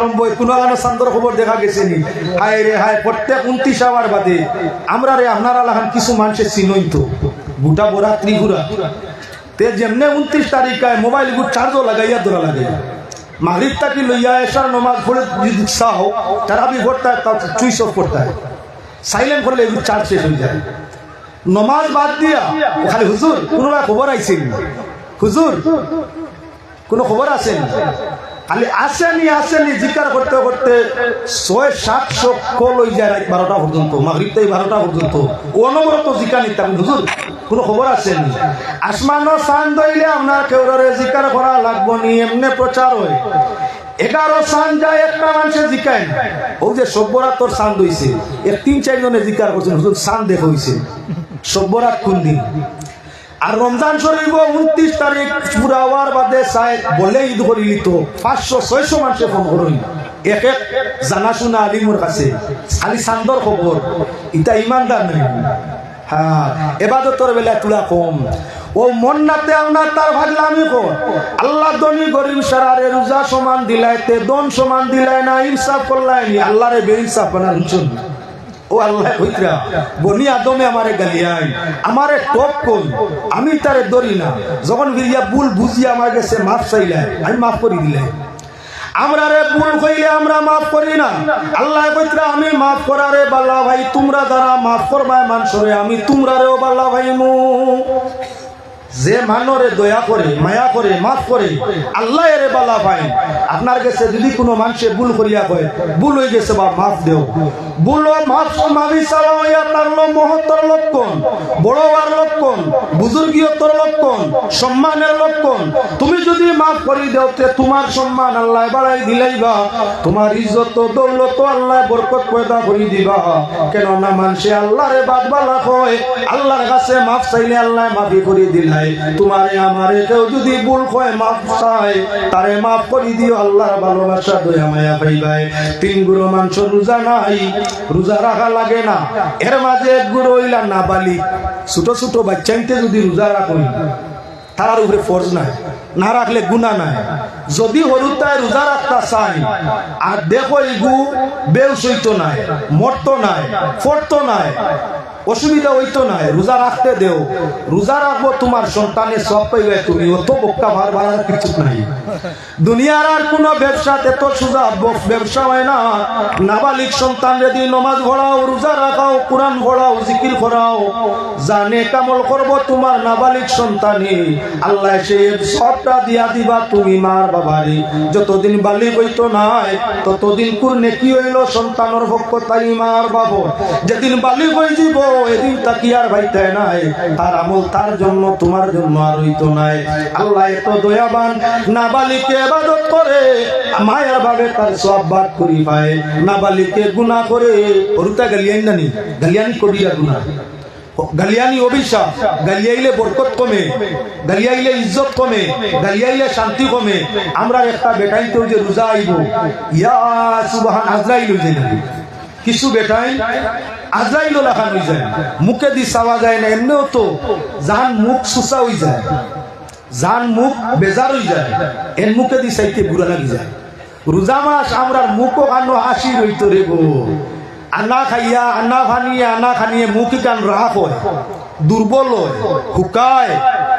আরম্ভ হয় কোনো গানো চান্দর খবর দেখা গেছে নি হায় রে হায় প্রত্যেক 29 আওয়ার বাদে আমরা রে আপনারা লাগান কিছু মানুষের চিনই তো গোটা বড়া ত্রিপুরা তে যেমনে 29 তারিখায় মোবাইল গুলো চার্জও লাগাইয়া ধরা লাগে মাগরিব তাকি লইয়া এশার নামাজ পড়ে যদি চাও তারাবি পড়তে হয় তার সুইচ অফ করতে হয় সাইলেন্ট করলে এগুলো চার্জ শেষ হয়ে যায় নমাজ বাদ দিয়া খালি হুজুর কোনো খবর আইছেন হুজুর কোনো খবর আছেন খালি আসেনি জিকার করতে করতে 600-700 কল হয়ে যায় রাত 12টা পর্যন্ত মাগরিব থেকে 12টা পর্যন্ত অনবরত জিকার নিতাম হুজুর কোনো খবর আছেন আসমানো চাঁদ দইলে আপনার কেউরে জিকার করা লাগবো নি এমনি প্রচার হয় 11 চাঁদ যায় একটা মানুষের জিকায় না ও যে সব্যরাতর চাঁদ হইছে 3-4 জনে জিকার করছেন হুজুর চাঁদ দেখা হইছে সব্যরাত কোন দিন আর রমজান শরীফ 29 তারিখ পুরা হওয়ার বাদে সাহেব বলে ঈদ করিল তো 500-600 মানুষে ফোন করুন এক এক জানাশোনা আলিমর কাছে খালি চান্দর খবর এটা ইমানদার নেই হ্যাঁ এবাদতর বেলা তুলা কম ও মন নাতে আপনার তার ভাগলামি কর আল্লাহ ধনী গরিব সারারে রোজা সমান দিলাইতে দন সমান দিলাই না ইনসাফ করলাইনি আল্লাহরে বেইনসাফ বানার হুজুর ও আল্লাহ কইরা বনি আদমে আমারে গালিয়াই আমারে টপ কই আমি তারে দরি না যখন বিরিয়া ভুল বুঝিয়া আমার কাছে মাফ চাইলাই আমি মাফ করে দিলাই আমরা রে ভুল কইলে আমরা মাফ করি না আল্লাহ কইরা আমি মাফ করারে বালা ভাই তোমরা যারা মাফ করবাই মানুষরে আমি তোমরারেও বালা ভাই মু যে মানরে দয়া করে মায়া করে মাফ করে আল্লাহ এরে বালা ভাই আপনার কাছে যদি কোনো মানুষে ভুল করিয়া কয় ভুল হয়ে গেছে বা মাফ দেও ভুল মাফ মাফি চাওয়া আপনার মহত্তর লক্ষণ বড় হওয়ার লক্ষণ বুজুর্গীয়ত্বর লক্ষণ সম্মানের লক্ষণ তুমি যদি মাফ করে দেও তে তোমার সম্মান আল্লাহ বাড়াই দিলাইবা তোমার ইজ্জত দৌলত আল্লাহ বরকত পয়দা করে দিবা কেননা মানুষে আল্লাহরে বাদ বালা কয় আল্লাহর কাছে মাফ চাইলে আল্লাহ মাফি করে দিলাই তোমারে আমারে কেউ যদি ভুল কয় মাফ চায় তারে মাফ করে দিও আল্লাহর ভালোবাসা দয়া মায়া পাইবাই 3 গুরু মানুষ রোজা নাই রোজা রাখা লাগে না এর মাঝে এক গুরু হইলা নাবালিগ ছোট ছোট বাচ্চাইতে যদি রোজা রাখুন তার উপরে ফরজ নাই না রাখলে গুনাহ নাই যদি হরুতায় রোজা রাখতা চাই আর দেখো ইগু বেউস হইতো নাই মরতো নাই ফরতো নাই অসুবিধা হইতো নাই রোজা রাখতে দেও রোজা রাখবো তোমার সন্তানের সব পাইবে তুমি অত বক্কা ভার ভাড়ার কিছু নাই দুনিয়ার আর কোনো ব্যবসাতে তো সোজা ব্যবসা হয় না নাবালিক সন্তান যদি নামাজ পড়াও রোজা রাখাও কোরআন পড়াও জিকির করাও জানে কামল করব তোমার নাবালিক সন্তানে আল্লাহ সে সবটা দিয়া দিবা তুমি মার বাবারে যতদিন বালিগ হইতো নাই ততদিন কোন নেকি হইল সন্তানের পক্ষ তাই মার বাবা যেদিন বালিগ হই যাব এদিন তাকি আর ভাইতে নাই তার আমল তার জন্য তোমার জন্য আর হইতো নাই আল্লাহ এত দয়াবান নাবালিগকে ইবাদত করে মায়ের ভাবে তার সব বাদ করি পায় নাবালিগকে গুনাহ করে ওরটা গালিয়ান নানি গালিয়ানি কবিরা গুনাহ গালিয়ানি অভিশাপ গালিয়াইলে বরকত কমে গালিয়াইলে ইজ্জত কমে গালিয়াইলে শান্তি কমে আমরা একটা বেটাইতেও যে রোজা আইব ইয়া সুবহান আজরাইল হয়ে যায় কিছু বেটাই আজরাইল লাখান হয়ে যায় মুখে দি চাওয়া যায় না এমনিও তো জান মুখ সুসা হয়ে যায় জান মুখ বেজার হয়ে যায় এর মুখে দি চাইতে বুড়া লাগি যায় রোজা মাস আমরা মুখও কানো হাসি রইতো রে গো আনা খাইয়া আনা ভানিয়ে আনা খানিয়ে মুখ কান রাখ হয় দুর্বল হয় হুকায়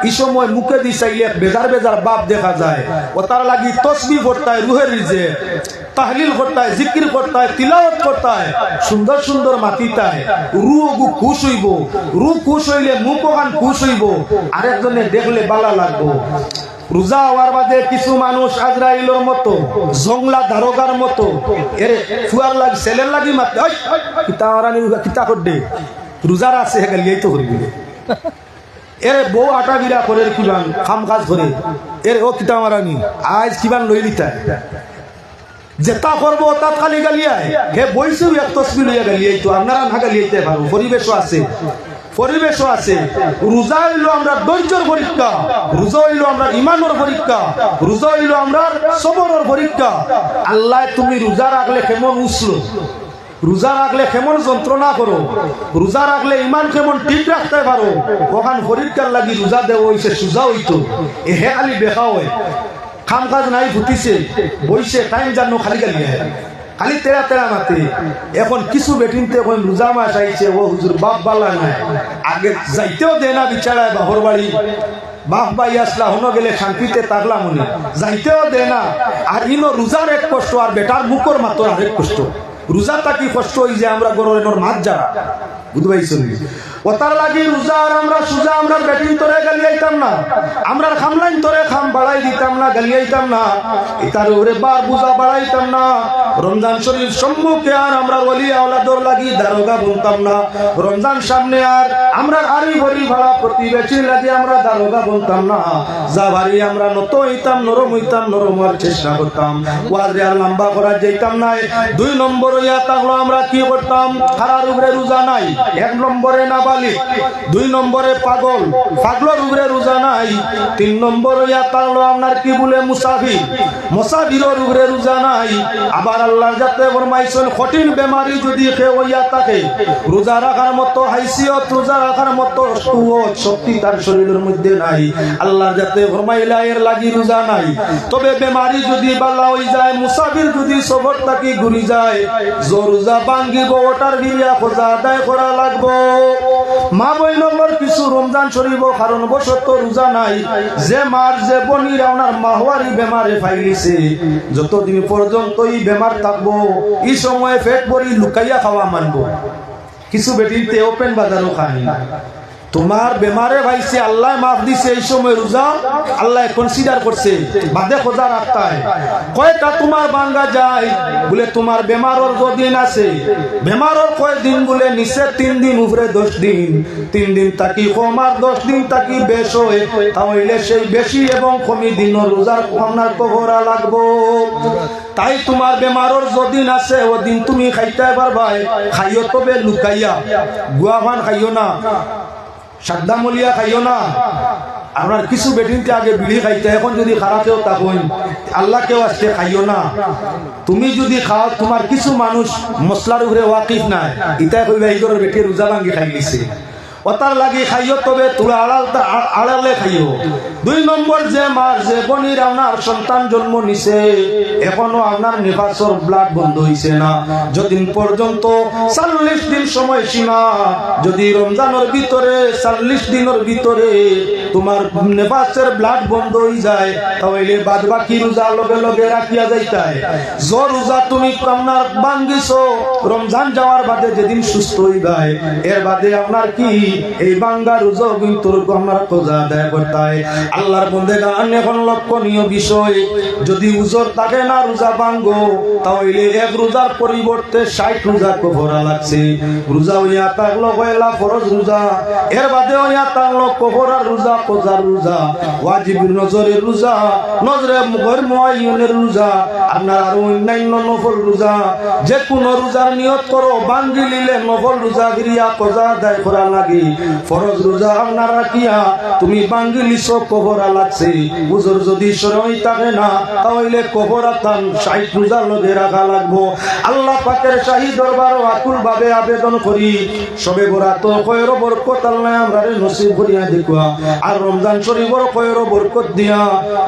এই সময় মুখে দি চাইলে বেজার বেজার বাপ দেখা যায় ও তার লাগি তসবিহ পড়তে হয় রুহের রিজে তাহলিল করতে হয় জিকির করতে হয় তিলাওয়াত করতে হয় সুন্দর সুন্দর মাতিতায় রু খুশ হইব রু খুশ হইলে মুখ কান খুশ হইব আরেকজনে দেখলে বালা লাগবো রোজা হওয়ার বাদে কিছু মানুষ আজরাইলের মতো জংলা দারোগার মতো এর ফুয়ার লাগি ছেলের লাগি মাতে কিতা ওরানি কিতা করবে রোজার আছে গালিয়াই তো করবি এর বউ আটা বিরা করে কিবান কাম কাজ করে এর ও কিতা মারানি আজ কিবান লই লিতা যেটা করবো তা খালি গালিয়ায় হে বইছেও এক তসবি লইয়া গালিয়াই তো আপনারা না গালিয়াইতে পারো পরিবেশও আছে পরিবেশও আছে রোজা হইলো আমরা ধৈর্যের পরীক্ষা রোজা হইলো আমরা ইমানের পরীক্ষা রোজা হইলো আমরা সবরের পরীক্ষা আল্লাহ তুমি রোজা রাখলে কেমন উছলো রোজা রাখলে কেমন যন্ত্রণা করো রোজা রাখলে ইমান কেমন ঠিক রাখতে পারো ওখান পরীক্ষার লাগি রোজা দেওয়া হইছে সোজা হইতো এহে খালি বেখা হয় খাম কাজ নাই ফুটিছে বইছে টাইম জানো খালি গালি খালি তেরা তেরা মাতে। এখন কিছু বেটিনতে এখন রোজা মাস আইছে, ও হুজুর বাপ বালা নাই, আগে যাইতেও দেয় না বিচারায় বাপর বাড়ি, বাপ ভাই আসলা হনো গেলে শান্তিতে তারলাম উনি, যাইতেও দেয় না। আর ইনো রোজার এক কষ্ট আর বেটার মুখর মাতর আরেক কষ্ট। রোজা তাকি কষ্ট হই যে আমরা গরমের মাছ যারা বুঝবাইছেন ওতার লাগি রোজা আর আমরা সুজা আমরা বেটিং তোরে গালিয়াইতাম না, আমরা খামলাইন তোরে খাম বাড়াই দিতাম না, গালিয়াইতাম না, এটার ওরে বার বুঝা বাড়াইতাম না। রমজান শরীফ সম্মুখে আর আমরা ওলি আওলাদর লাগি দারোগা বলতাম না। রমজান সামনে আর আমরা আরি ভরি ভাড়া প্রতিবেশী লাগি আমরা দারোগা বলতাম না। যা ভারী আমরা নত হইতাম, নরম হইতাম, নরম হওয়ার চেষ্টা করতাম। ওয়াজে আর লম্বা করা যাইতাম না। 2 নম্বর ইয়া থাকলো আমরা কি করতাম, খারার উপরে রোজা নাই। 1 নম্বরে নাবালিগ, 2 নম্বরে পাগল, পাগলের উপরে রোজা নাই। 3 নম্বর ইয়া থাকলো আপনার কি বলে মুসাফির, মুসাফিরের উপরে রোজা নাই। আবার আল্লাহ যাতে ফরমাইছেন কঠিন বেমারি যদি কেউ হইয়া থাকে, রোজা রাখার মতো হাইসিয়ত, রোজা রাখার মতো শক্তি তার শরীরের মধ্যে নাই। আল্লাহ যাতে ফরমাইলা এর লাগি রোজা নাই। তবে বেমারি যদি বালা হই যায়, মুসাফির যদি সফর থাকি ঘুরি যায়, রোজা ভাঙ্গিব, ওটার বিরিয়া খোঁজা আদায় করা লাগবো। মা বইনগর কিছু রমজান শরীফ কারণ বশত রোজা নাই, যে মার যে বনির আপনার মাহওয়ারি বেমারে ফাইলিছে, যতদিন পর্যন্ত এই বেমার থাকবো এই সময়ে পেট ভরি লুকাইয়া খাওয়া মানবো। কিছু বেটিতে ওপেন বাজারও খায় না। তোমার বেমারে ভাইছে আল্লাহ মাফ দিছে, এই সময় রোজা আল্লাহ কনসিডার করছে, বাদে খোঁজা রাখতে হয়। কয়টা তোমার বাঙ্গা যায় বলে তোমার বেমারর যদিন আছে, বেমারর কয় দিন বলে নিচে 3 দিন উপরে 10 দিন, 3 দিন তাকি কম আর 10 দিন তাকি বেশ হয়, তাহলে সেই বেশি এবং কমি দিন রোজার আপনার কহরা লাগবো। তাই তোমার বেমারর যদিন আছে ওদিন তুমি খাইতে পারবাই, খাইও তবে লুকাইয়া, গুয়াভান খাইও না, সাদ্দামলিয়া খাইও না। আপনার কিছু বেটিনতে আগে বিড়ি খাইতে, এখন যদি খারাপেও থাকুন আল্লাহ কেউ আসতে খাইও না। তুমি যদি খাও, তোমার কিছু মানুষ মশলার উপরে ওয়াকিফ নাই, ইটা কইবা এই করে বেটি রোজা ভাঙ্গি খাই গেছে, ওতার লাগি খাইও তবে তোরা আড়ালে খাইও। 2 নম্বর যে মার যে বনির আপনার সন্তান জন্ম নিছে, এখনো আপনার নিফাসর ব্লাড বন্ধ হইছে না, যতদিন পর্যন্ত 40 দিন সময় সীমা, যদি রমজানের ভিতরে 40 দিনের ভিতরে তোমার নিফাসের ব্লাড বন্ধ হয়ে যায়, তাহলে বাদ বাকি রোজা লগে লগে রাখিয়া যাইতায়। জোর রোজা তুমি আপনার ভাঙ্গিছো, রমজান যাওয়ার বাদে যেদিন সুস্থ হয়ে যায়, এর বাদে আপনার কি এই বাঙ্গা রোজা কিন্তু আমরা খোঁজা আদায় করতে হয়। আল্লাহর বন্দেগান এখন লক্ষণীয় বিষয়, যদি উজর থাকে না রোজা ভাঙ্গো, তাহলে 1 রোজার পরিবর্তে 60 রোজা কফরা লাগছে। রোজা হইয়া থাকলো পয়লা ফরজ রোজা, এর বাদে হইয়া থাকলো কফরার রোজা, কোজার রোজা, ওয়াজিব নজরের রোজা, নজরে মুখের মুআয়্যনের রোজা, আপনার আরো অন্যান্য নফল রোজা। যে কোনো রোজার নিয়ত করো, ভাঙ্গি নিলে নফল রোজা গিরিয়া কোজা আদায় করা লাগে। ফরজ রোজা আপনার রাখিয়া তুমি ভাঙ্গি লিছো, কফরা লাগছে। উজর যদি সরই থাকে না, তাহলে কফরা তান 60 রোজা লগে রাখা লাগবো। আল্লাহ পাকের শাহী দরবার আকুল ভাবে আবেদন করি, সবে বরাত খয়র বরকত আল্লাহ আমরারে নসিব করিয়া দেখুয়া, আর রমজান শরীফের খয়র বরকত দিয়া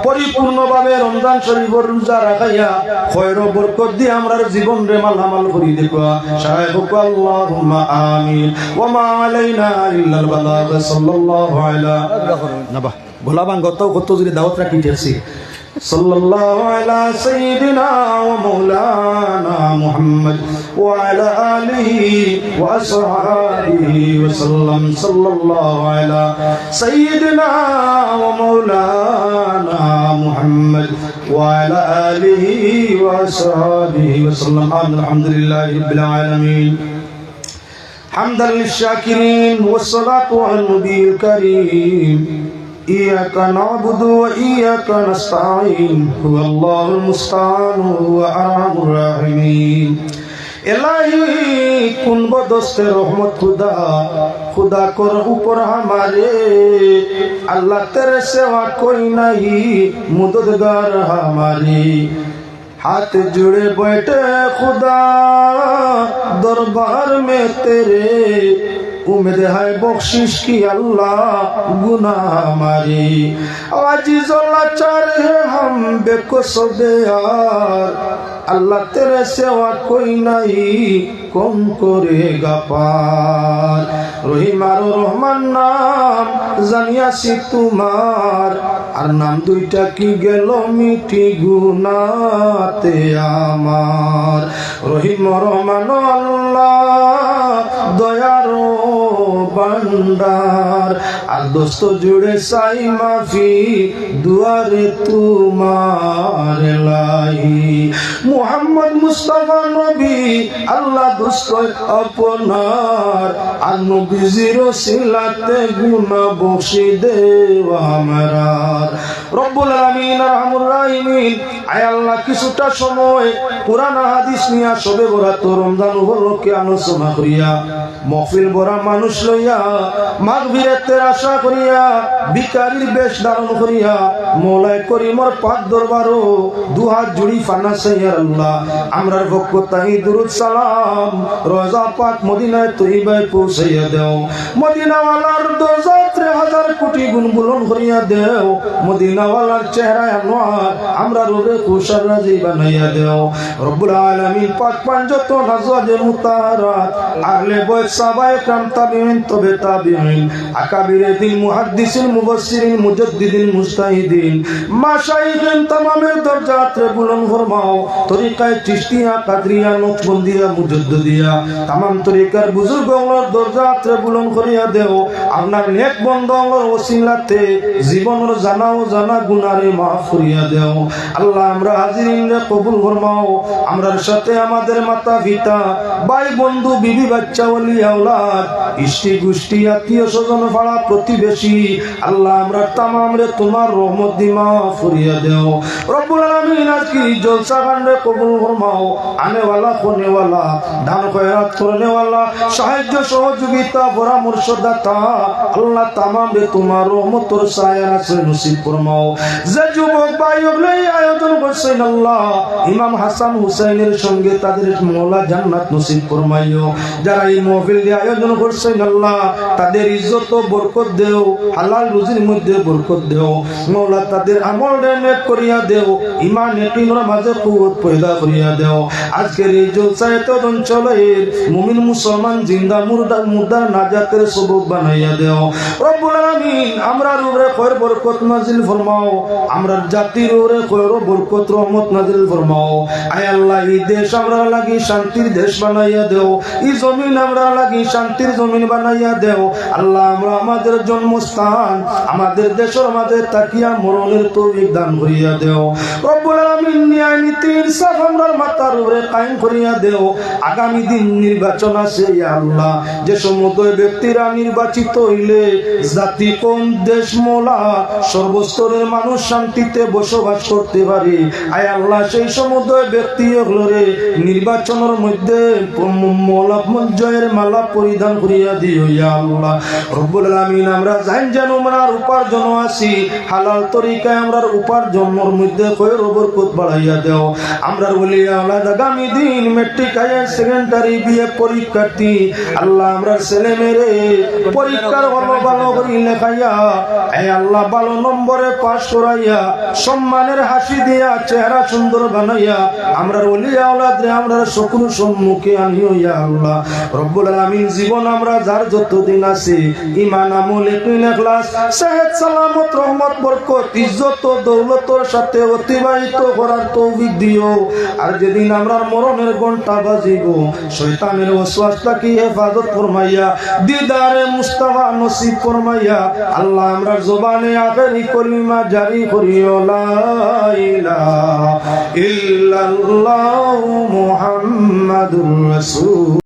পরিপূর্ণভাবে রমজান শরীফের রোজা রাখাইয়া খয়র বরকত দিয়া আমরার জীবন রে মালামাল করি দেখুয়া। শায়খুক আল্লাহুম্মা আমিন ওয়া মা আলাইনা ইল্লাল বালাগ। সাল্লাল্লাহু আলা নবা গোলা বাঙ্গত কত যদি দাওয়াত রাখি দিয়েছি। সাল্লাল্লাহু আলা সাইয়্যিদিনা ওয়া মাওলানা মুহাম্মদ ওয়া আলা আলিহি ওয়া আসহাবিহি ওয়া সাল্লাম। সাল্লাল্লাহু আলা সাইয়্যিদিনা ওয়া মাওলানা মুহাম্মদ ওয়া আলা আলিহি ওয়া আসহাবিহি ওয়া সাল্লাম। আলহামদুলিল্লাহি রাব্বিল আলামিন। حمدا للشاكرين والصلاة على النبي الكريم. إياك نعبد وإياك نستعين، هو الله المستعان وأرحم الراحمين. इलाही कुन बदस्ते रहमत खुदा, खुदा कर ऊपर हमारे, अल्लाह तेरे सिवा कोई नहीं मददगार हमारे। हाथ जुड़े बैठे खुदा दरबार में तेरे, उम्मीद है बख्शिश की अल्लाह गुनाह हमारी आजिज़ लाचार है हम बेकसूर यार अल्लाह तेरे सिवा कोई नहीं कौन करेगा पार रहीम और रहमान नाम জানিয়াছি তোমার আর নাম দুইটা কি গেল মিঠি গুনাতে আমার রহিম রহমান আল্লাহ দয়ার ভান্ডার আর দোস্ত জুড়ে চাই মাফি দুয়ারে তোমার লাই মুহাম্মদ মুস্তাফা নবী আল্লাহ দোস্ত আপনার আর নবীজির ওসিলাতে গুনাহ বখশি দেও আমার রব্বুল আলামিন আরহামুর রাহিমিন আয় আল্লাহ কিছুটা সময় কুরআন হাদিস নিয়া সবে বরাত রমজান উপলক্ষে আলোচনা করিয়া মাহফিল ভরা মানুষ লইয়া মাগফিরাতের আশা করিয়া ভিখারির বেশ ধারণ করিয়া মওলায়ে করিমর পাক দরবারও দুহাত জুড়ি ফানা সাইয়ার আল্লাহ আমরার পক্ষ তাই দুরুদ সালাম রোজা পাক মদিনায় তৈয়বায় পৌঁছাইয়া দাও মদিনাওয়ালার দরজা 3000 কোটি গুণ বুলন্দ করিয়া দেও মদিনাওয়ালার চেহারায় আনোয়ার আমরা রবে খুশার রাজি বানাইয়া দেও রব্বুল আলামিন পাক পাঁচত নাজওয়াজে মুতাহারাত আহলে বয়ত সাহাবায়ে کرام তাবিঈন তবে তাবিঈন আকাবিরে দিন মুহাদ্দিসিন মুফাসসিরিন মুজাদ্দিদিন মুজতাহিদিন মাশায়েখিন তামামের দরজাত বুলন্দ ফরমাও তরিকায়ে চিশতিয়া কাদরিয়া নকশবন্দিয়া মুজাদ্দিদিয়া तमाम তরিকার বুজুর্গগুলোর দরজাত বুলন্দ করিয়া দেও আপনার নেক বন্ধগুলোর ওসিলাতে জীবনের জানা ও জানা গুনারে মাফ করিয়া দেও আল্লাহ আমরা হাজিরিনরে কবুল ফরমাও আমরার সাথে আমাদের মাতা পিতা ভাই বন্ধু বিবি বাচ্চা ওলি আওলাদ ইষ্টি গোষ্ঠী আত্মীয় স্বজন পাড়া প্রতিবেশী আল্লাহ আমরা तमाम রে তোমার রহমত দি মাফ করিয়া দেও রব্বুল আলামিন আজকে জলসা কাণ্ডে কবুল ফরমাও আনে ওয়ালা কোনে ওয়ালা দান খয়রাত করনে ওয়ালা সাহায্য সহযোগিতা পরামর্শ দাতা আল্লাহ तमाम রে তোমার রহমতের ছায়া আছে নসিব ফরমাও যে যুবক ভাই ওগুলো আয়োজন করছেন আল্লাহ ইমাম হাসান হুসাইনের সঙ্গে তাদের মওলা জান্নাত নসিব ফরমাইও যারা এই মাহফিল আয়োজন করছেন আল্লাহ তাদের ইজ্জত ও বরকত দেও হালাল রুজির মধ্যে বরকত দেও মওলা তাদের আমল নেক করিয়া দেও ঈমান ইয়াকিনের মাঝে কুওয়াত পয়দা করিয়া দেও আজকের এই জলসায়ত অঞ্চলের মুমিন মুসলমান জিন্দা মুর্দা নাজাতের সবব বানাইয়া দেও রব্বুল আলামিন আমরার উপরে খৈর বরকত নাজিল ফরমাও আমরার জাতির উপরে খৈর বরকত রহমত নাজিল ফরমাও আয় আল্লাহ এই দেশ আমরা লাগি শান্তির দেশ বানাইয়া দেও এই জমিন আমরা লাগি শান্তির জমিন বানাইয়া দেও আল্লাহ আমরা আমাদের জন্মস্থান আমাদের দেশের মাঝে তাকিয়া মরণের তৌফিক দান করিয়া দেও রব্বুল আলামিন ন্যায় নীতি ইনসাফ আমরার মাথার উপরে কায়েম করিয়া দেও আগামী দিন নির্বাচন আছে ইয়া আল্লাহ যে সমুদয় ব্যক্তিরা নির্বাচিত হইলে জাতি কোন দেশ মওলা সর্বস্তরের মানুষ শান্তিতে বসবাস করতে পারে আয় আল্লাহ সেই সমুদয় ব্যক্তিগুলোরে নির্বাচনের মধ্যে মওলা জয়ের মালা পরিধান করিয়া দিও ইয়া আল্লাহ রব্বুল আলামিন আমরা জান আমরার উপার্জন আসি হালাল তরিকায় আমরার উপার্জনের মধ্যে খয়র বরকত বাড়াইয়া দাও আমরার ওলি আওলাদ আগামী দিন মেট্রিক হায়ার সেকেন্ডারি বিএ পরীক্ষার্থী আল্লাহ আমরার ছেলে মেয়ে পরীক্ষার ভালো করে লেখাইয়া এই আল্লাহ ভালো নম্বরে পাস করাইয়া সম্মানের হাসি দিয়া চেহারা সুন্দর বানাইয়া আমরার ওলি আওলাদ রে আমরার সকল সম্মুখে আনিও ইয়া আল্লাহ রব্বুল আলামিন জীবন আমরা যার যতদিন আছে ঈমান আমল ইয়াকিন ইখলাস সেহত সালামত রহমত বরকত ইজ্জত ও দৌলতের সাথে অতিবাহিত করার তৌফিক দিও আর যেদিন আমরার মরণের ঘন্টা বাজিব শয়তানের ওয়াসওয়াসা কি হেফাজত ফরমাইয়া দিদারে মুস্তাফা নসিব ফরমাইয়া আল্লাহ আমরার জবানে আখেরি কলিমা জারি করিও লা ইলাহা ইল্লাল্লাহু মুহাম্মাদুর রাসূল